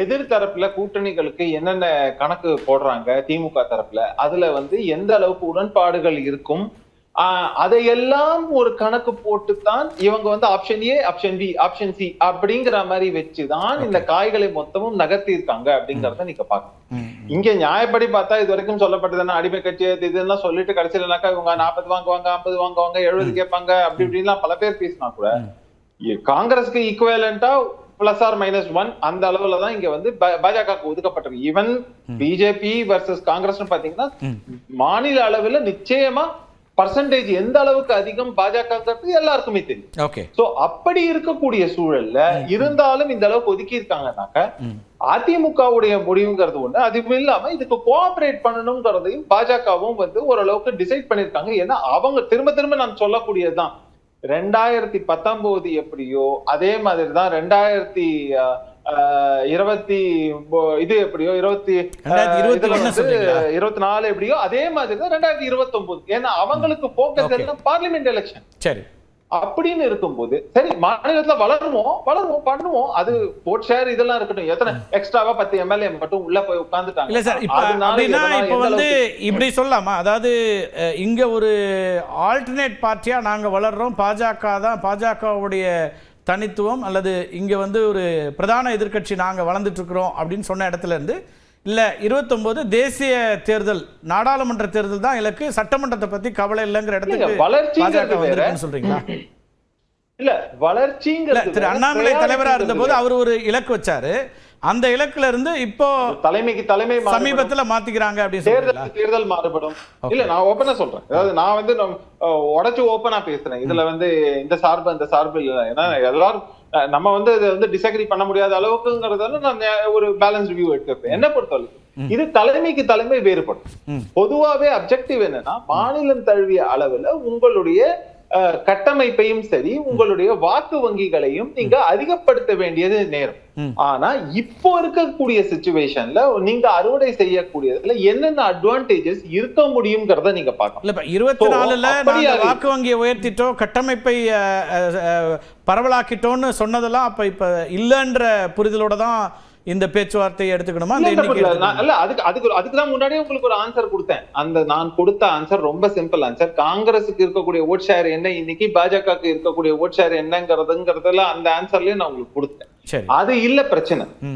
எதிர்த்தரப்புல கூட்டணிகளுக்கு என்னென்ன கணக்கு போடுறாங்க திமுக தரப்புல, அதுல எந்த அளவுக்கு உடன்பாடுகள் இருக்கும், அதையெல்லாம் ஒரு கணக்கு போட்டுத்தான் இவங்க option A, option B, option C அப்படிங்கிற மாதிரி வச்சுதான் இந்த காய்களை மொத்தமும் நகர்த்திருக்காங்க அப்படிங்கறத நீங்க பாக்கணும். இங்க நியாயப்படி பார்த்தா இது வரைக்கும் சொல்லப்பட்டதுன்னா அடிமை கட்சி இதெல்லாம் சொல்லிட்டு கடைசியிலனாக்கா இவங்க 40 வாங்குவாங்க, 50 வாங்குவாங்க, 70 கேட்பாங்க அப்படி இப்படின்லாம் பல பேர் பேசினா கூட காங்கிரஸ்க்கு ஈக்குவலண்டா பிளஸ் ஆர் -1 அந்த அளவுல தான் இங்க பாஜக ஒதுக்கப்பட்டிருக்கு. ஈவன் பிஜேபி வர்சஸ் காங்கிரஸ் பாத்தீங்கன்னா மாநில அளவுல நிச்சயமா பர்சன்டேஜ் எந்த அளவுக்கு அதிகம் பாஜக எல்லாருக்குமே தெரியும். சோ அப்படி இருக்கக்கூடிய சூழல்ல இருந்தாலும் இந்த அளவுக்கு ஒதுக்கி இருக்காங்கன்னாக்க அதிமுகவுடைய முடிவுங்கிறது ஒண்ணு, அதுவும் இல்லாம இதுக்கு கோஆபரேட் பண்ணணும்ங்கிறதையும் பாஜகவும் ஓரளவுக்கு டிசைட் பண்ணிருக்காங்க. ஏன்னா அவங்க திரும்ப திரும்ப நான் சொல்லக்கூடியதுதான் 2019 எப்படியோ அதே மாதிரிதான் 2020 இது எப்படியோ 24 எப்படியோ அதே மாதிரிதான் 2029. ஏன்னா அவங்களுக்கு போக்கஸ் எல்லாம் பார்லிமெண்ட் எலெக்ஷன். சரி, அப்படின்னு இருக்கும்போது சரி மாநிலத்துல வளருவோம் பண்ணுவோம், அது ஓட் ஷேர் இதெல்லாம் இருக்கட்டும். எத்தனை எக்ஸ்ட்ராவா 10 எம்எல்ஏ மட்டும் உள்ள போய் உட்கார்ந்துட்டாங்க. இல்ல சார், இப்ப இப்படி சொல்லலாமா? அதாவது இங்க ஒரு ஆல்டர்னேட் பார்ட்டியா நாங்க வளர்றோம், பாஜகவுடைய தனித்துவம் அல்லது இங்க ஒரு பிரதான எதிர்க்கட்சி நாங்க வளர்ந்துட்டு இருக்கிறோம் அப்படின்னு சொன்ன இடத்துல இருந்து இல்ல 29 தேசிய தேர்தல் நாடாளுமன்ற தேர்தல் தான் இலக்கு, சட்டமன்றத்தை பத்தி கவலை இல்லைங்கிற இடத்துக்கு வளர்ச்சி சொல்றீங்களா? இல்ல வளர்ச்சிங்கிறது திரு அண்ணாமலை தலைவரா இருந்த போது அவர் ஒரு இலக்கு வச்சாரு, அந்த இலக்குல இருந்து இப்போ தலைமை சமீபத்துல மாத்திக்கிறாங்க அப்படின்னு தேர்தல் மாறுபடும். இல்ல நான் ஓபனா சொல்றேன், அதாவது நான் உடைச்சு ஓபனா பேசுறேன். இதுல இந்த சார்பு அந்த சார்பு இல்ல. ஏன்னா எல்லாரும் நம்ம இதை டிஸ்அக்ரி பண்ண முடியாத அளவுக்குங்கிறதால நான் ஒரு பேலன்ஸ் வியூ எடுத்துப்பேன். என்ன பொறுத்தவரைக்கும் இது தலைமை வேறுபடும். பொதுவாவே அப்ஜெக்டிவ் என்னன்னா மாநிலம் தழுவிய அளவுல உங்களுடைய கட்டமைப்பையும் சரி உங்களுடைய வாக்கு வங்கிகளையும் நீங்க அதிகப்படுத்த வேண்டியது நேரம். ஆனா இப்போ இருக்கக்கூடிய சிச்சுவேஷன்ல நீங்க அறுவடை செய்யக்கூடியதுல என்னென்ன அட்வான்டேஜஸ் இருக்க முடியும்ங்கிறத நீங்க பார்க்கணும். 24ல வாக்கு வங்கியை உயர்த்திட்டோம், கட்டமைப்பை பரவலாக்கிட்டோம்னு சொன்னதெல்லாம் அப்ப இப்ப இல்லன்ற புரிதலோட தான் இந்த பேச்சுவார்த்தையை எடுத்துக்கணுமா? அதுக்குதான் முன்னாடியே உங்களுக்கு ஒரு ஆன்சர் கொடுத்தேன். அந்த நான் கொடுத்த ஆன்சர் ரொம்ப சிம்பிள் ஆன்சர். காங்கிரஸுக்கு இருக்கக்கூடிய ஓட் ஷேர் என்ன, இன்னைக்கு பாஜகவுக்கு இருக்கக்கூடிய ஓட் ஷேர் என்னங்கிறதுல அந்த ஆன்சர்லயே நான் உங்களுக்கு கொடுத்தேன். அது இல்ல பிரச்சனை.